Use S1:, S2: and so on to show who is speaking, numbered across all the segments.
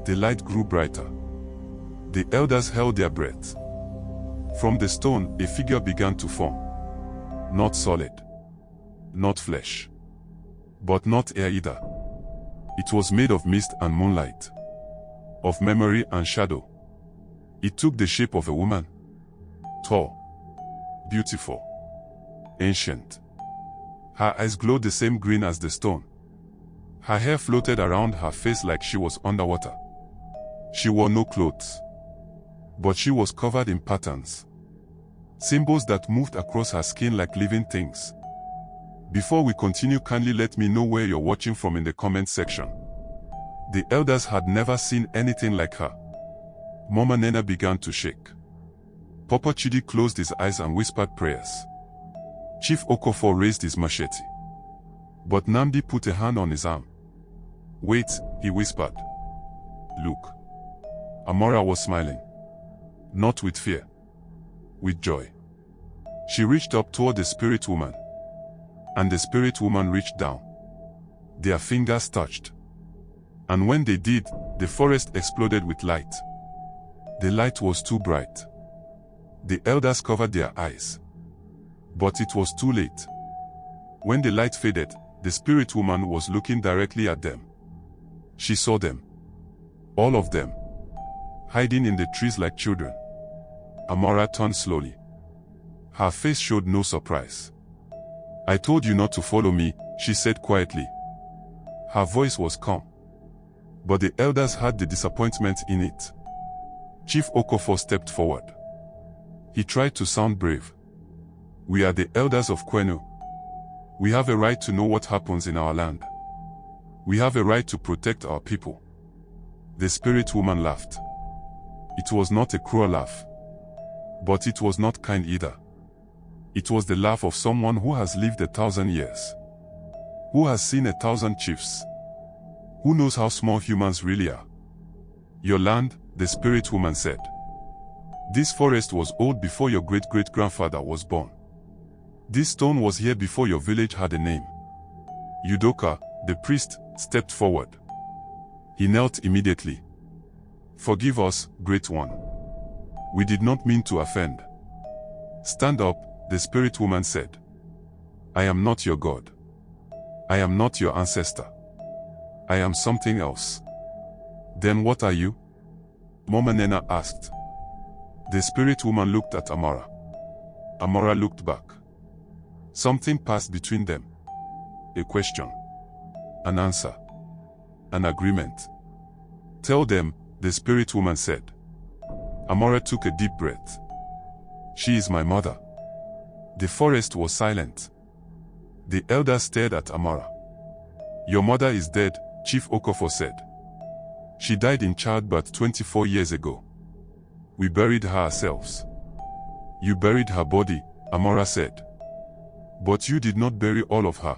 S1: The light grew brighter. The elders held their breath. From the stone, a figure began to form. Not solid. Not flesh. But not air either. It was made of mist and moonlight. Of memory and shadow. It took the shape of a woman. Tall. Beautiful. Ancient. Her eyes glowed the same green as the stone. Her hair floated around her face like she was underwater. She wore no clothes. But she was covered in patterns. Symbols that moved across her skin like living things. Before we continue, kindly let me know where you're watching from in the comment section. The elders had never seen anything like her. Mama Nena began to shake. Papa Chidi closed his eyes and whispered prayers. Chief Okofor raised his machete. But Namdi put a hand on his arm. Wait, he whispered. Look. Amara was smiling. Not with fear. With joy. She reached up toward the spirit woman. And the spirit woman reached down. Their fingers touched. And when they did, the forest exploded with light. The light was too bright. The elders covered their eyes. But it was too late. When the light faded, the spirit woman was looking directly at them. She saw them. All of them. Hiding in the trees like children. Amara turned slowly. Her face showed no surprise. I told you not to follow me, she said quietly. Her voice was calm. But the elders had the disappointment in it. Chief Okofor stepped forward. He tried to sound brave. We are the elders of Kwenu. We have a right to know what happens in our land. We have a right to protect our people. The spirit woman laughed. It was not a cruel laugh. But it was not kind either. It was the laugh of someone who has lived 1,000 years. Who has seen 1,000 chiefs. Who knows how small humans really are. Your land, the spirit woman said. This forest was old before your great-great-grandfather was born. This stone was here before your village had a name. Udoka, the priest, stepped forward. He knelt immediately. Forgive us, great one. We did not mean to offend. Stand up, the spirit woman said. I am not your God. I am not your ancestor. I am something else. Then what are you? Mama Nena asked. The spirit woman looked at Amara. Amara looked back. Something passed between them. A question. An answer. An agreement. Tell them, the spirit woman said. Amara took a deep breath. She is my mother. The forest was silent. The elders stared at Amara. Your mother is dead, Chief Okofor said. She died in childbirth 24 years ago. We buried her ourselves. You buried her body, Amara said. But you did not bury all of her.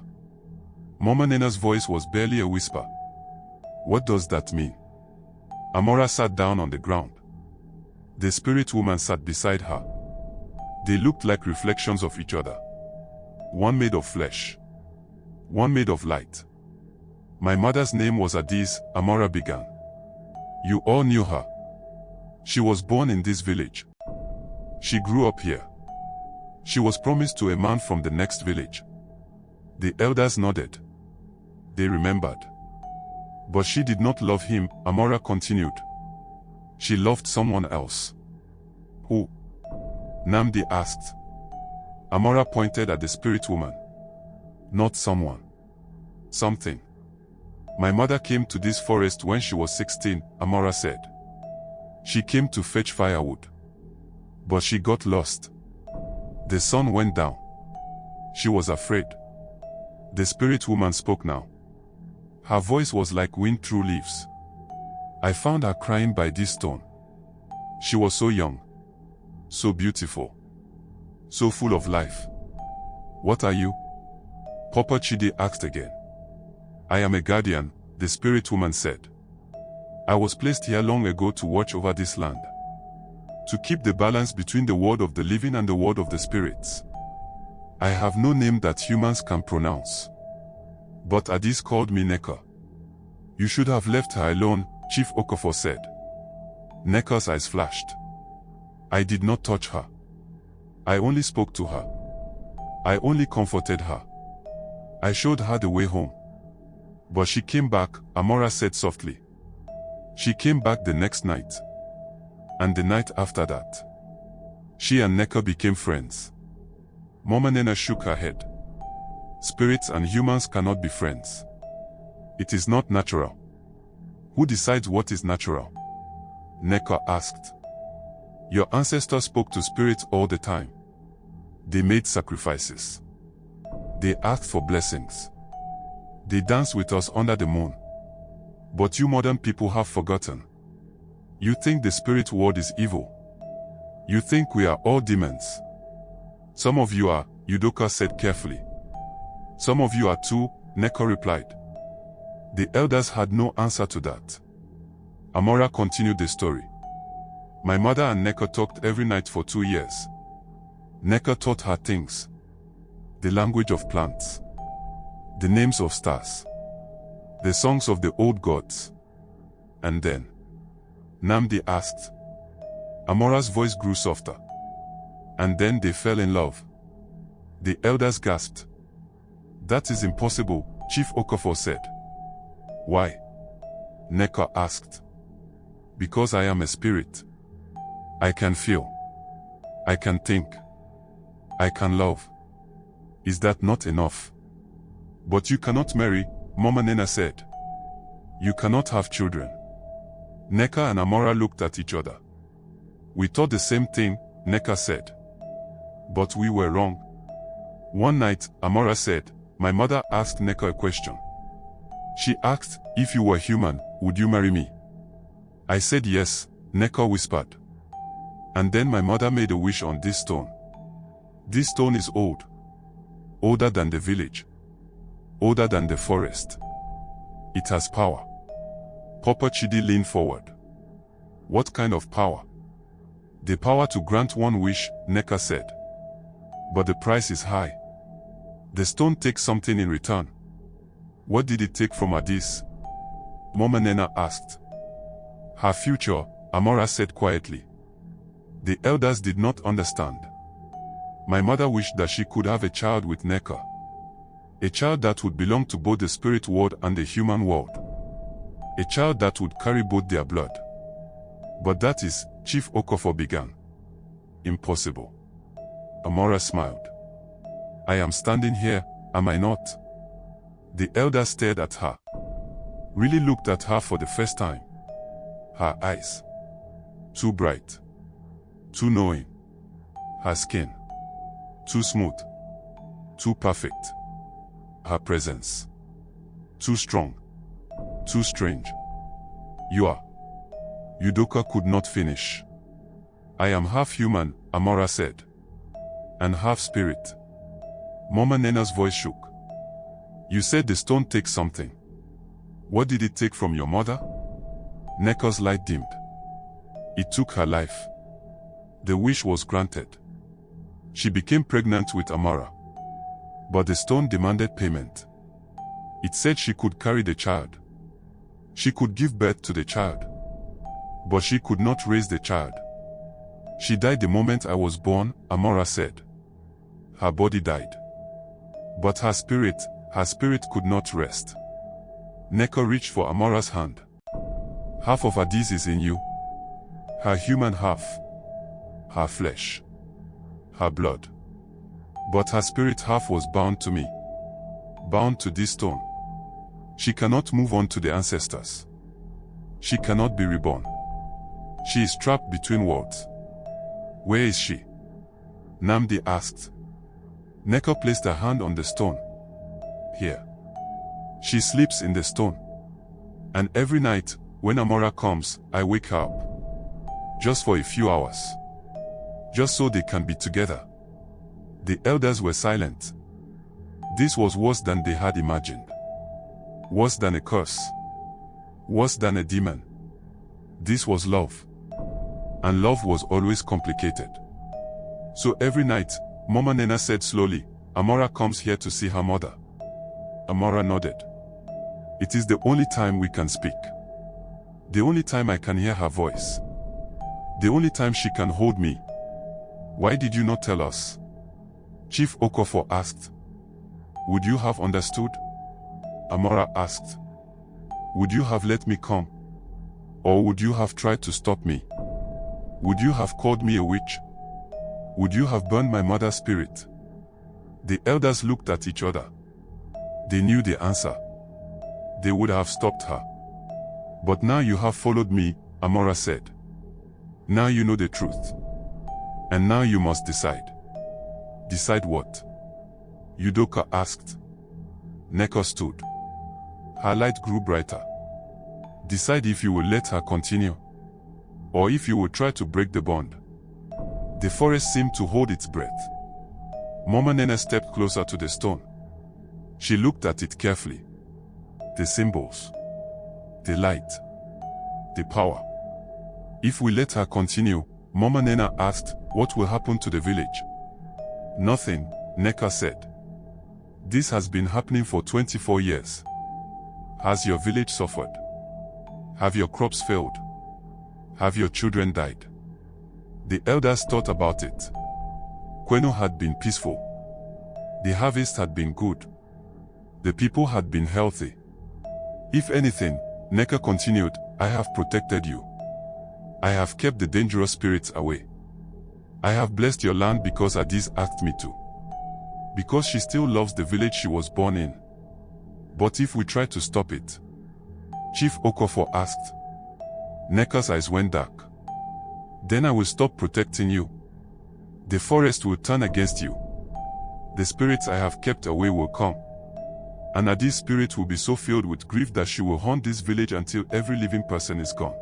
S1: Mama Nena's voice was barely a whisper. What does that mean? Amara sat down on the ground. The spirit woman sat beside her. They looked like reflections of each other. One made of flesh. One made of light. My mother's name was Adiz, Amara began. You all knew her. She was born in this village. She grew up here. She was promised to a man from the next village. The elders nodded. They remembered. But she did not love him, Amara continued. She loved someone else. Who? Namdi asked. Amara pointed at the spirit woman. Not someone. Something. My mother came to this forest when she was 16, Amara said. She came to fetch firewood. But she got lost. The sun went down. She was afraid. The spirit woman spoke now. Her voice was like wind through leaves. I found her crying by this stone. She was so young. So beautiful. So full of life. What are you? Papa Chidi asked again. I am a guardian, the spirit woman said. I was placed here long ago to watch over this land. To keep the balance between the world of the living and the world of the spirits. I have no name that humans can pronounce. But Adiz called me Neka. You should have left her alone, Chief Okafor said. Neka's eyes flashed. I did not touch her. I only spoke to her. I only comforted her. I showed her the way home. But she came back, Amara said softly. She came back the next night. And the night after that. She and Neka became friends. Mama Nena shook her head. Spirits and humans cannot be friends. It is not natural. Who decides what is natural? Neka asked. Your ancestors spoke to spirits all the time. They made sacrifices. They asked for blessings. They danced with us under the moon. But you modern people have forgotten. You think the spirit world is evil. You think we are all demons. Some of you are, Udoka said carefully. Some of you are too, Neka replied. The elders had no answer to that. Amara continued the story. My mother and Neka talked every night for 2 years. Neka taught her things. The language of plants. The names of stars. The songs of the old gods. And then, Namdi asked. Amara's voice grew softer. And then they fell in love. The elders gasped. That is impossible, Chief Okafor said. Why? Neka asked. Because I am a spirit. I can feel. I can think. I can love. Is that not enough? But you cannot marry, Mama Nena said. You cannot have children. Neka and Amara looked at each other. We thought the same thing, Neka said. But we were wrong. One night, Amara said, my mother asked Neka a question. She asked, if you were human, would you marry me? I said yes, Neka whispered. And then my mother made a wish on this stone. This stone is old. Older than the village. Older than the forest. It has power. Papa Chidi leaned forward. What kind of power? The power to grant one wish, Neka said. But the price is high. The stone takes something in return. What did it take from Addis? Mama Nena asked. Her future, Amara said quietly. The elders did not understand. My mother wished that she could have a child with Neka. A child that would belong to both the spirit world and the human world. A child that would carry both their blood. But that is, Chief Okafor began. Impossible. Amara smiled. I am standing here, am I not? The elder stared at her. Really looked at her for the first time. Her eyes. Too bright. Too knowing. Her skin. Too smooth. Too perfect. Her presence. Too strong. Too strange. You are. Udoka could not finish. I am half human, Amara said. And half spirit. Mama Nena's voice shook. You said the stone takes something. What did it take from your mother? Neka's light dimmed. It took her life. The wish was granted. She became pregnant with Amara. But the stone demanded payment. It said she could carry the child. She could give birth to the child. But she could not raise the child. She died the moment I was born, Amara said. Her body died. But her spirit could not rest. Neka reached for Amara's hand. Half of Addis is in you. Her human half. Her flesh. Her blood. But her spirit half was bound to me. Bound to this stone. She cannot move on to the ancestors. She cannot be reborn. She is trapped between worlds. Where is she? Namdi asked. Neka placed her hand on the stone. Here. She sleeps in the stone. And every night, when Amara comes, I wake her up. Just for a few hours. Just so they can be together. The elders were silent. This was worse than they had imagined. Worse than a curse. Worse than a demon. This was love. And love was always complicated. So every night, Mama Nena said slowly, Amara comes here to see her mother. Amara nodded. It is the only time we can speak. The only time I can hear her voice. The only time she can hold me. Why did you not tell us? Chief Okofor asked. Would you have understood? Amara asked. Would you have let me come? Or would you have tried to stop me? Would you have called me a witch? Would you have burned my mother's spirit? The elders looked at each other. They knew the answer. They would have stopped her. But now you have followed me, Amara said. Now you know the truth. And now you must decide. Decide what? Udoka asked. Neko stood. Her light grew brighter. Decide if you will let her continue, or if you will try to break the bond. The forest seemed to hold its breath. Mama Nena stepped closer to the stone. She looked at it carefully. The symbols. The light. The power. If we let her continue, Mama Nena asked, what will happen to the village? Nothing, Neka said. This has been happening for 24 years. Has your village suffered? Have your crops failed? Have your children died? The elders thought about it. Kweno had been peaceful. The harvest had been good. The people had been healthy. If anything, Neka continued, I have protected you. I have kept the dangerous spirits away. I have blessed your land because Adis asked me to. Because she still loves the village she was born in. But if we try to stop it? Chief Okofor asked. Neka's eyes went dark. Then I will stop protecting you. The forest will turn against you. The spirits I have kept away will come. And Adi's spirit will be so filled with grief that she will haunt this village until every living person is gone.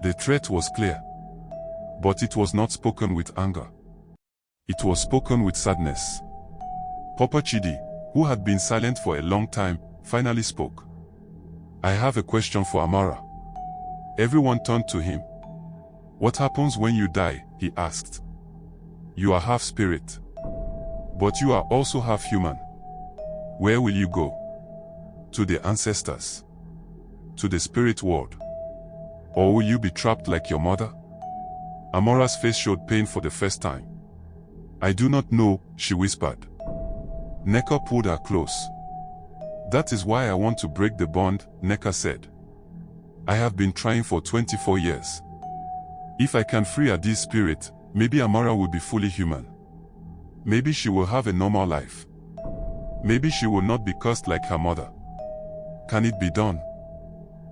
S1: The threat was clear. But it was not spoken with anger. It was spoken with sadness. Papa Chidi, who had been silent for a long time, finally spoke. I have a question for Amara. Everyone turned to him. What happens when you die? He asked. You are half spirit. But you are also half human. Where will you go? To the ancestors? To the spirit world? Or will you be trapped like your mother? Amara's face showed pain for the first time. I do not know, she whispered. Neka pulled her close. That is why I want to break the bond, Neka said. I have been trying for 24 years. If I can free Adi's spirit, maybe Amara will be fully human. Maybe she will have a normal life. Maybe she will not be cursed like her mother. Can it be done?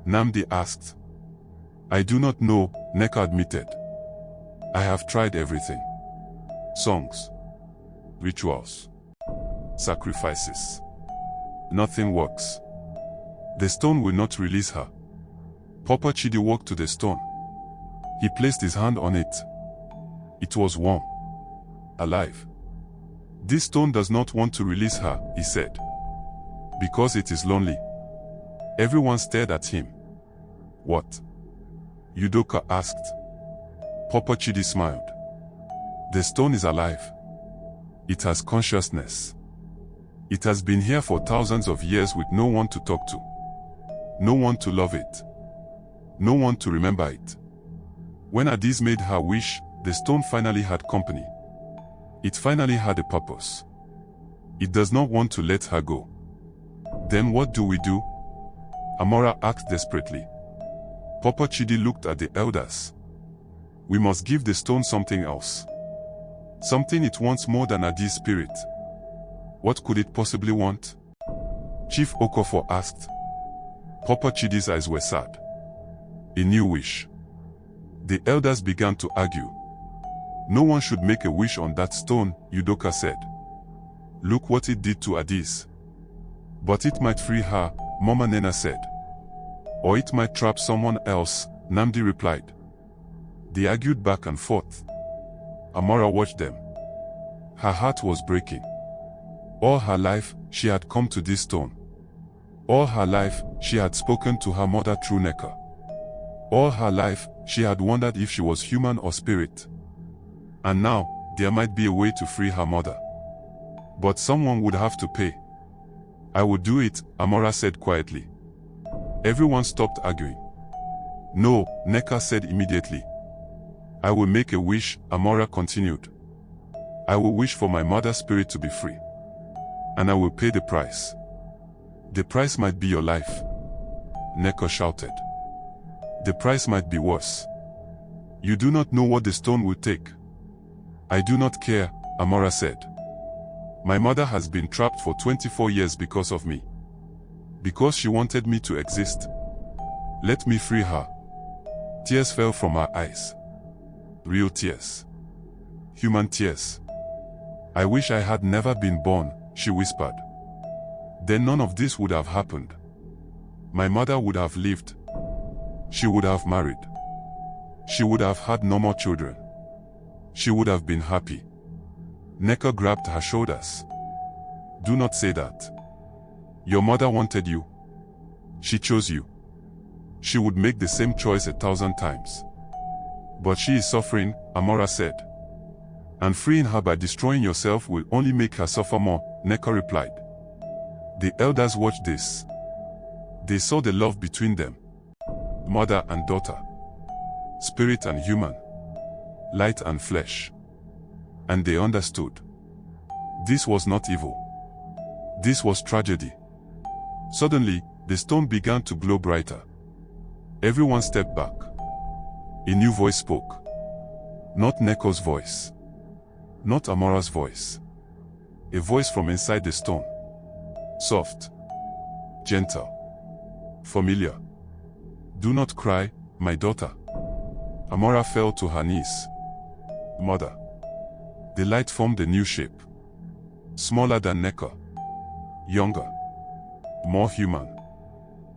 S1: Namdi asked. I do not know, Neka admitted. I have tried everything. Songs. Rituals. Sacrifices. Nothing works. The stone will not release her. Papa Chidi walked to the stone. He placed his hand on it. It was warm. Alive. This stone does not want to release her, he said. Because it is lonely. Everyone stared at him. What? Udoka asked. Papa Chidi smiled. The stone is alive. It has consciousness. It has been here for thousands of years with no one to talk to. No one to love it. No one to remember it. When Adis made her wish, the stone finally had company. It finally had a purpose. It does not want to let her go. Then what do we do? Amara asked desperately. Papa Chidi looked at the elders. We must give the stone something else. Something it wants more than Adi's spirit. What could it possibly want? Chief Okofor asked. Papa Chidi's eyes were sad. A new wish. The elders began to argue. No one should make a wish on that stone, Udoka said. Look what it did to Adis. But it might free her, Mama Nena said. Or it might trap someone else, Namdi replied. They argued back and forth. Amara watched them. Her heart was breaking. All her life, she had come to this stone. All her life, she had spoken to her mother through Neka. All her life, she had wondered if she was human or spirit. And now, there might be a way to free her mother. But someone would have to pay. I would do it, Amara said quietly. Everyone stopped arguing. No, Neka said immediately. I will make a wish, Amara continued. I will wish for my mother's spirit to be free. And I will pay the price. The price might be your life, Neka shouted. The price might be worse. You do not know what the stone will take. I do not care, Amara said. My mother has been trapped for 24 years because of me. Because she wanted me to exist. Let me free her. Tears fell from her eyes. Real tears. Human tears. I wish I had never been born, she whispered. Then none of this would have happened. My mother would have lived. She would have married. She would have had no more children. She would have been happy. Neka grabbed her shoulders. Do not say that. Your mother wanted you. She chose you. She would make the same choice 1,000 times. But she is suffering, Amara said. And freeing her by destroying yourself will only make her suffer more, Neka replied. The elders watched this. They saw the love between them. Mother and daughter. Spirit and human. Light and flesh. And they understood. This was not evil. This was tragedy. Suddenly, the stone began to glow brighter. Everyone stepped back. A new voice spoke. Not Neko's voice. Not Amara's voice. A voice from inside the stone. Soft. Gentle. Familiar. Do not cry, my daughter. Amara fell to her knees. Mother. The light formed a new shape. Smaller than Neka. Younger. More human.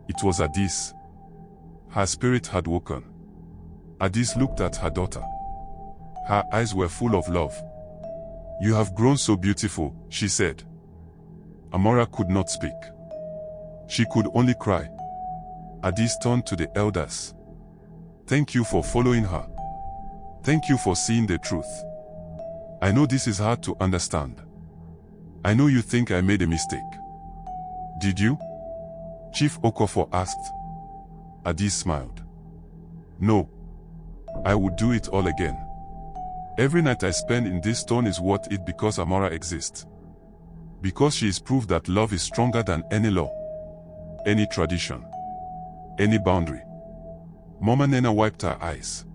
S1: It was Adis. Her spirit had woken. Adis looked at her daughter. Her eyes were full of love. You have grown so beautiful, she said. Amara could not speak. She could only cry. Adis turned to the elders. Thank you for following her. Thank you for seeing the truth. I know this is hard to understand. I know you think I made a mistake. Did you? Chief Okofor asked. Adis smiled. No. I would do it all again. Every night I spend in this stone is worth it because Amara exists. Because she is proof that love is stronger than any law, any tradition, any boundary. Mama Nena wiped her eyes.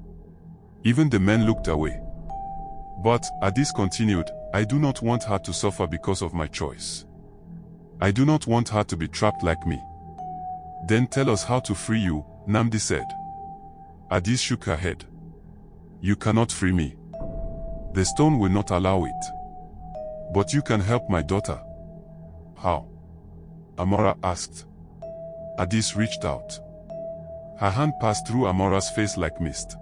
S1: Even the men looked away. But, Adis continued, I do not want her to suffer because of my choice. I do not want her to be trapped like me. Then tell us how to free you, Namdi said. Adis shook her head. You cannot free me. The stone will not allow it. But you can help my daughter. How? Amara asked. Adis reached out. Her hand passed through Amara's face like mist.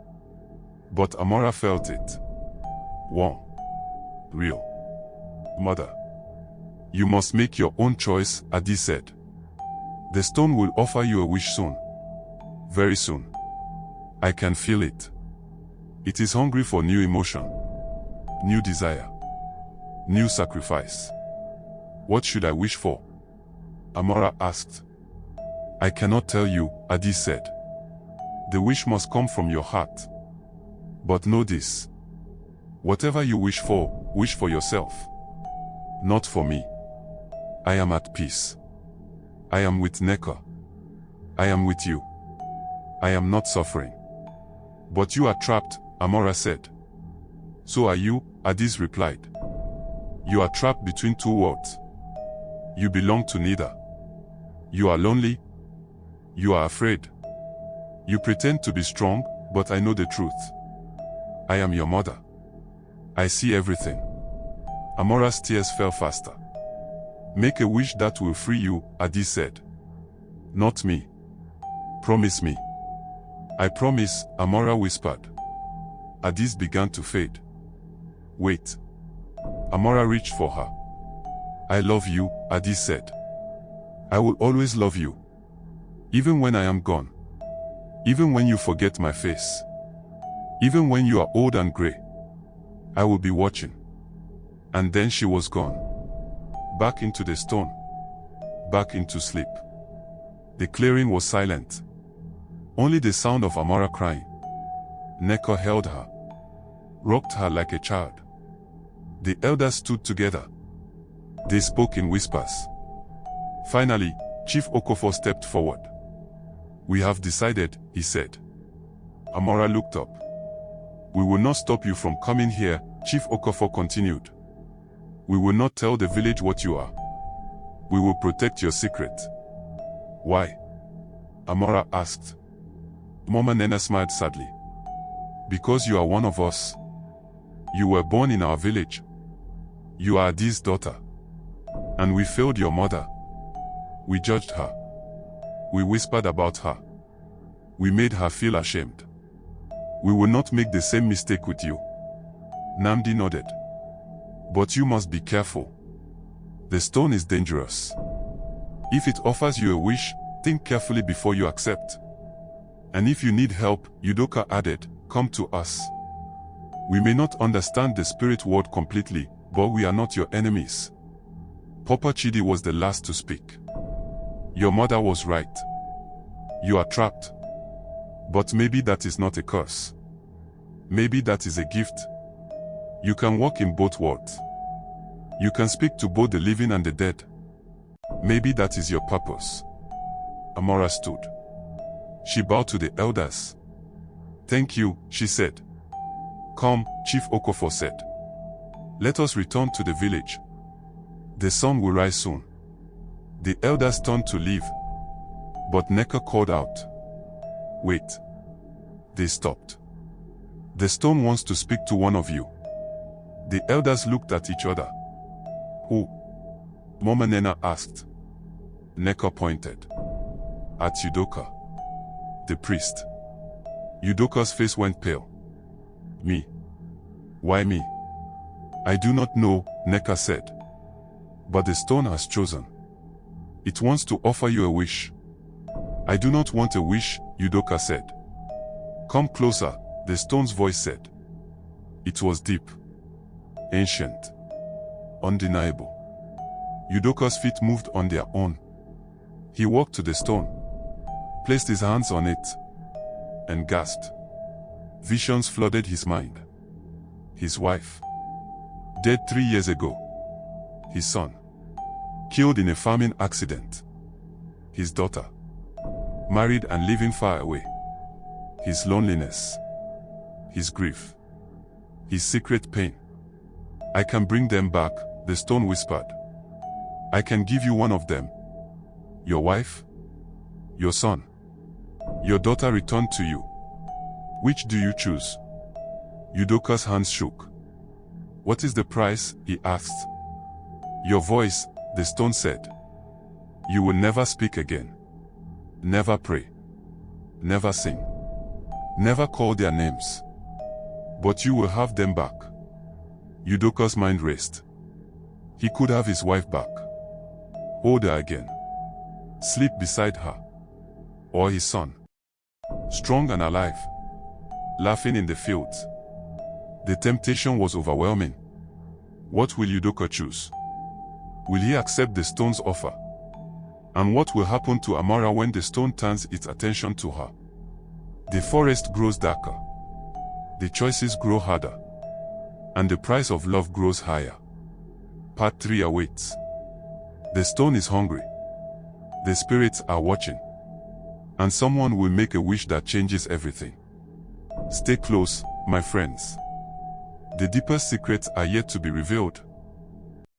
S1: But Amara felt it. Warm. Real. Mother. You must make your own choice, Adis said. The stone will offer you a wish soon. Very soon. I can feel it. It is hungry for new emotion. New desire. New sacrifice. What should I wish for? Amara asked. I cannot tell you, Adis said. The wish must come from your heart. But know this. Whatever you wish for yourself. Not for me. I am at peace. I am with Neka. I am with you. I am not suffering. But you are trapped, Amara said. So are you, Adis replied. You are trapped between two worlds. You belong to neither. You are lonely. You are afraid. You pretend to be strong, but I know the truth. I am your mother. I see everything. Amara's tears fell faster. Make a wish that will free you, Adis said. Not me. Promise me. I promise, Amara whispered. Adis began to fade. Wait. Amara reached for her. I love you, Adis said. I will always love you. Even when I am gone. Even when you forget my face. Even when you are old and grey. I will be watching. And then she was gone. Back into the stone. Back into sleep. The clearing was silent. Only the sound of Amara crying. Neko held her, rocked her like a child. The elders stood together. They spoke in whispers. Finally, Chief Okofor stepped forward. "We have decided," he said. Amara looked up. "We will not stop you from coming here," Chief Okofor continued. "We will not tell the village what you are. We will protect your secret." "Why?" Amara asked. Mama Nena smiled sadly. "Because you are one of us. You were born in our village. You are Adi's daughter. And we failed your mother. We judged her. We whispered about her. We made her feel ashamed. We will not make the same mistake with you." Namdi nodded. "But you must be careful. The stone is dangerous. If it offers you a wish, think carefully before you accept. And if you need help," Udoka added, "come to us. We may not understand the spirit world completely, but we are not your enemies." Papa Chidi was the last to speak. "Your mother was right. You are trapped. But maybe that is not a curse. Maybe that is a gift. You can walk in both worlds. You can speak to both the living and the dead. Maybe that is your purpose." Amara stood. She bowed to the elders. "Thank you," she said. "Come," Chief Okofor said. "Let us return to the village. The sun will rise soon." The elders turned to leave. But Neka called out, "Wait." They stopped. "The stone wants to speak to one of you." The elders looked at each other. "Who?" Mama Nena asked. Neka pointed. "At Udoka. The priest." Udoka's face went pale. "Me? Why me?" "I do not know," Neka said. "But the stone has chosen. It wants to offer you a wish." "I do not want a wish," Udoka said. "Come closer," the stone's voice said. It was deep, ancient, undeniable. Udoka's feet moved on their own. He walked to the stone, placed his hands on it, and gasped. Visions flooded his mind. His wife, dead 3 years ago. His son, killed in a farming accident. His daughter, married and living far away. His loneliness, his grief, his secret pain. "I can bring them back," the stone whispered. "I can give you one of them. Your wife, your son, your daughter returned to you. Which do you choose?" Udoka's hands shook. "What is the price?" he asked. "Your voice," the stone said. "You will never speak again. Never pray. Never sing. Never call their names. But you will have them back." Udoka's mind raced. He could have his wife back. Hold her again. Sleep beside her. Or his son. Strong and alive. Laughing in the fields. The temptation was overwhelming. What will Udoka choose? Will he accept the stone's offer? And what will happen to Amara when the stone turns its attention to her? The forest grows darker. The choices grow harder. And the price of love grows higher. Part 3 awaits. The stone is hungry. The spirits are watching. And someone will make a wish that changes everything. Stay close, my friends. The deeper secrets are yet to be revealed.